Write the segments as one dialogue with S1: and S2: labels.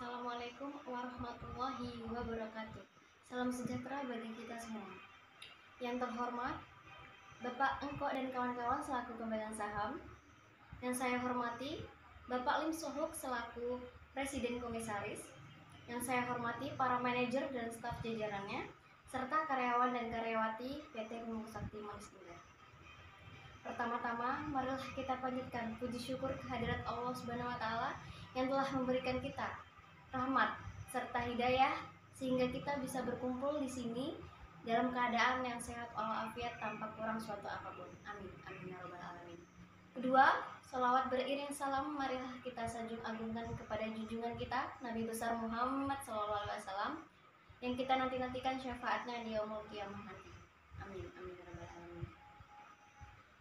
S1: Assalamualaikum warahmatullahi wabarakatuh. Salam sejahtera bagi kita semua. Yang terhormat Bapak Engko dan kawan-kawan selaku pemegang saham. Yang saya hormati Bapak Lim Sohuk selaku Presiden Komisaris. Yang saya hormati para manajer dan staf jajarannya, serta karyawan dan karyawati PT Pemuk Sakti Manis Indah. Pertama-tama, marilah kita panjatkan puji syukur kehadirat Allah Subhanahu wa taala yang telah memberikan kita rahmat serta hidayah sehingga kita bisa berkumpul di sini dalam keadaan yang sehat walafiat tanpa kurang suatu apapun. Amin. Amin ya rabbal alamin. Kedua, salawat beriring salam marilah kita sanjung agungkan kepada junjungan kita Nabi besar Muhammad SAW yang kita nanti-nantikan syafaatnya di yaumul qiyamah nanti. Amin. Amin ya rabbal alamin.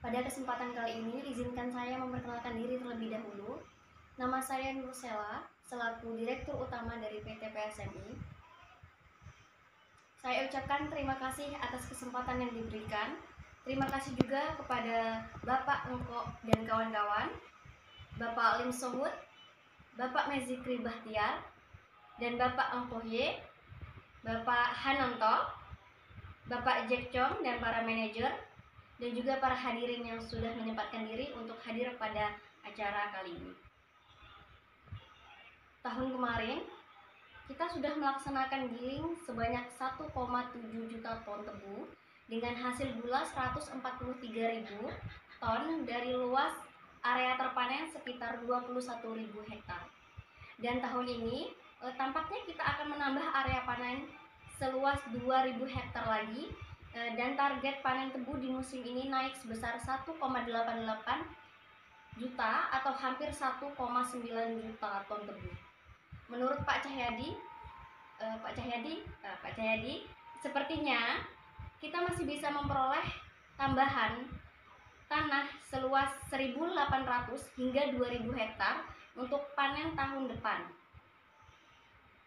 S1: Pada kesempatan kali ini izinkan saya memperkenalkan diri terlebih dahulu. Nama saya Nur Sela, selaku Direktur Utama dari PT PSMI. Saya ucapkan terima kasih atas kesempatan yang diberikan. Terima kasih juga kepada Bapak Engko dan kawan-kawan, Bapak Lim Sohut, Bapak Mezikri Bahtiar, dan Bapak Angpohye, Bapak Hananto, Bapak Jack Chong dan para manajer, dan juga para hadirin yang sudah menyempatkan diri untuk hadir pada acara kali ini. Tahun kemarin, kita sudah melaksanakan giling sebanyak 1,7 juta ton tebu dengan hasil gula 143.000 ton dari luas area terpanen sekitar 21.000 hektar. Dan tahun ini, tampaknya kita akan menambah area panen seluas 2.000 hektar lagi, dan target panen tebu di musim ini naik sebesar 1,88 juta atau hampir 1,9 juta ton tebu. Menurut Pak Cahyadi, sepertinya kita masih bisa memperoleh tambahan tanah seluas 1.800 hingga 2.000 hektar untuk panen tahun depan.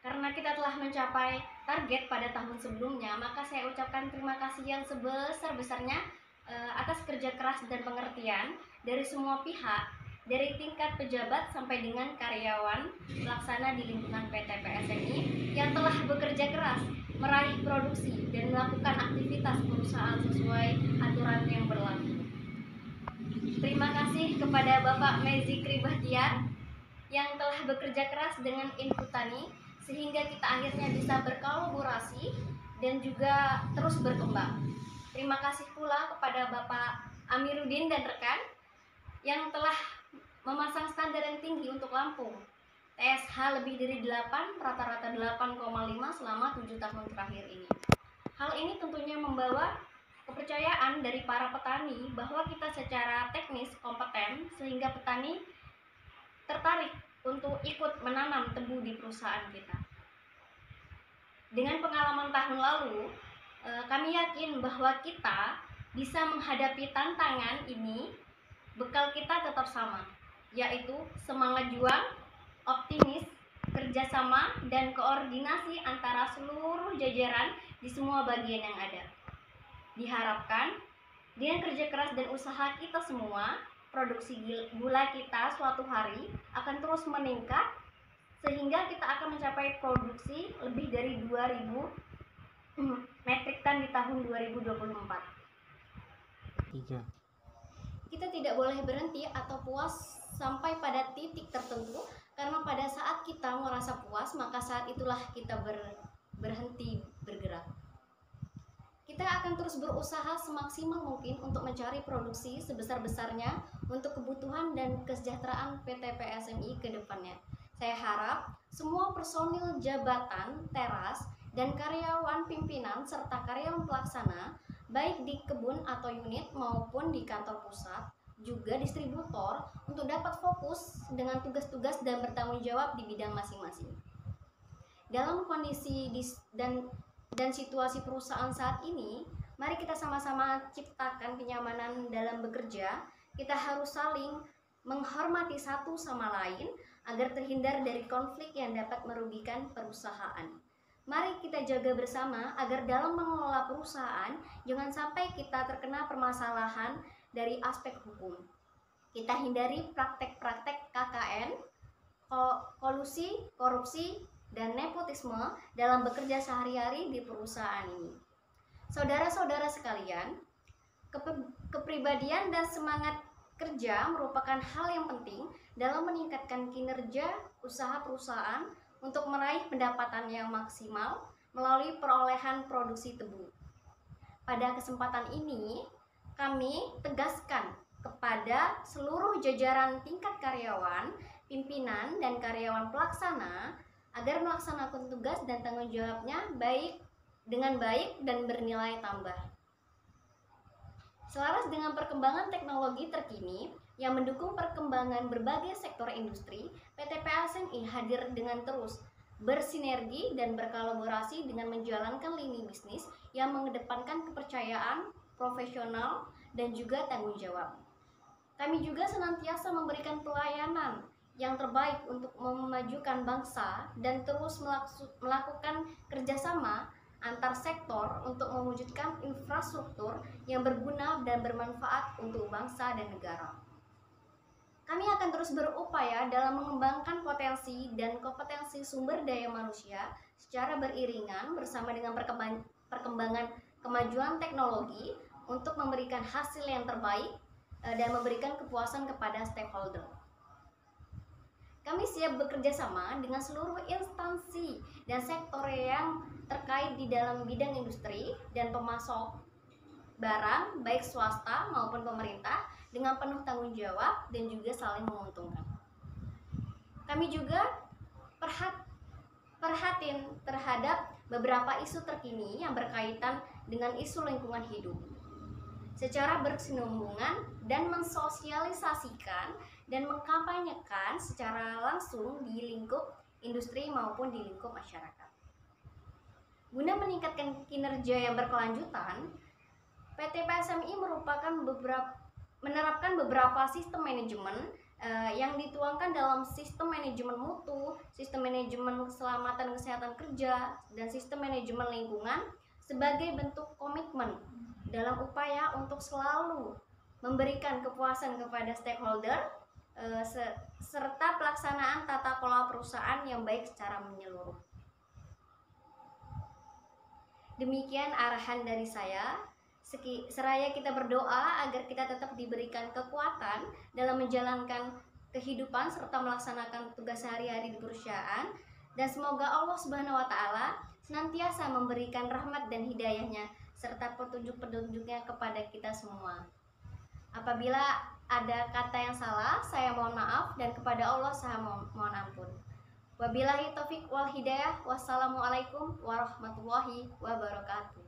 S1: Karena kita telah mencapai target pada tahun sebelumnya, maka saya ucapkan terima kasih yang sebesar-besarnya atas kerja keras dan pengertian dari semua pihak, dari tingkat pejabat sampai dengan karyawan pelaksana di lingkungan PT PSMI yang telah bekerja keras meraih produksi dan melakukan aktivitas perusahaan sesuai aturan yang berlaku. Terima kasih kepada Bapak Mezikri Bahtiar yang telah bekerja keras dengan Infutani sehingga kita akhirnya bisa berkolaborasi dan juga terus berkembang. Terima kasih pula kepada Bapak Amiruddin dan rekan yang telah memasang standar yang tinggi untuk Lampung. TSH lebih dari 8, rata-rata 8,5 selama 7 tahun terakhir ini. Hal ini tentunya membawa kepercayaan dari para petani bahwa kita secara teknis kompeten sehingga petani tertarik untuk ikut menanam tebu di perusahaan kita. Dengan pengalaman tahun lalu, kami yakin bahwa kita bisa menghadapi tantangan ini. Bekal kita tetap sama, yaitu semangat juang, optimis, kerjasama, dan koordinasi antara seluruh jajaran di semua bagian yang ada. Diharapkan dengan kerja keras dan usaha kita semua, produksi gula kita suatu hari akan terus meningkat sehingga kita akan mencapai produksi lebih dari 2.000 metrik ton di tahun 2024. 3. Kita tidak boleh berhenti atau puas sampai pada titik tertentu, karena pada saat kita merasa puas, maka saat itulah kita berhenti bergerak. Kita akan terus berusaha semaksimal mungkin untuk mencari produksi sebesar-besarnya untuk kebutuhan dan kesejahteraan PT PSMI ke depannya. Saya harap semua personil jabatan, teras, dan karyawan pimpinan serta karyawan pelaksana baik di kebun atau unit maupun di kantor pusat, juga distributor, untuk dapat fokus dengan tugas-tugas dan bertanggung jawab di bidang masing-masing. Dalam kondisi dan situasi perusahaan saat ini, mari kita sama-sama ciptakan kenyamanan dalam bekerja. Kita harus saling menghormati satu sama lain agar terhindar dari konflik yang dapat merugikan perusahaan. Mari kita jaga bersama agar dalam mengelola perusahaan jangan sampai kita terkena permasalahan dari aspek hukum. Kita hindari praktek-praktek KKN, kolusi, korupsi, dan nepotisme dalam bekerja sehari-hari di perusahaan ini. Saudara-saudara sekalian, kepribadian dan semangat kerja merupakan hal yang penting dalam meningkatkan kinerja usaha perusahaan untuk meraih pendapatan yang maksimal melalui perolehan produksi tebu. Pada kesempatan ini, kami tegaskan kepada seluruh jajaran tingkat karyawan, pimpinan, dan karyawan pelaksana agar melaksanakan tugas dan tanggung jawabnya dengan baik dan bernilai tambah. Selaras dengan perkembangan teknologi terkini yang mendukung perkembangan berbagai sektor industri, PT PLSMI hadir dengan terus bersinergi dan berkolaborasi dengan menjalankan lini bisnis yang mengedepankan kepercayaan, profesional, dan juga tanggung jawab. Kami juga senantiasa memberikan pelayanan yang terbaik untuk memajukan bangsa dan terus melakukan kerjasama antar sektor untuk mewujudkan infrastruktur yang berguna dan bermanfaat untuk bangsa dan negara. Kami akan terus berupaya dalam mengembangkan potensi dan kompetensi sumber daya manusia secara beriringan bersama dengan perkembangan kemajuan teknologi untuk memberikan hasil yang terbaik dan memberikan kepuasan kepada stakeholder. Kami siap bekerja sama dengan seluruh instansi dan sektor yang terkait di dalam bidang industri dan pemasok barang, baik swasta maupun pemerintah, dengan penuh tanggung jawab dan juga saling menguntungkan. Kami juga perhatian terhadap beberapa isu terkini yang berkaitan dengan isu lingkungan hidup secara berkesinambungan dan mensosialisasikan dan mengkampanyekan secara langsung di lingkup industri maupun di lingkup masyarakat. Guna meningkatkan kinerja yang berkelanjutan, PT PLSMI menerapkan beberapa sistem manajemen yang dituangkan dalam sistem manajemen mutu, sistem manajemen keselamatan kesehatan kerja, dan sistem manajemen lingkungan sebagai bentuk komitmen dalam upaya untuk selalu memberikan kepuasan kepada stakeholder serta pelaksanaan tata kelola perusahaan yang baik secara menyeluruh. Demikian arahan dari saya. Seraya kita berdoa agar kita tetap diberikan kekuatan dalam menjalankan kehidupan serta melaksanakan tugas sehari-hari di perusahaan, dan semoga Allah Subhanahu wa Ta'ala senantiasa memberikan rahmat dan hidayahnya serta petunjuk-petunjuknya kepada kita semua. Apabila ada kata yang salah, saya mohon maaf, dan kepada Allah saya mohon ampun. Wabillahi taufik wal hidayah. Wassalamualaikum warahmatullahi wabarakatuh.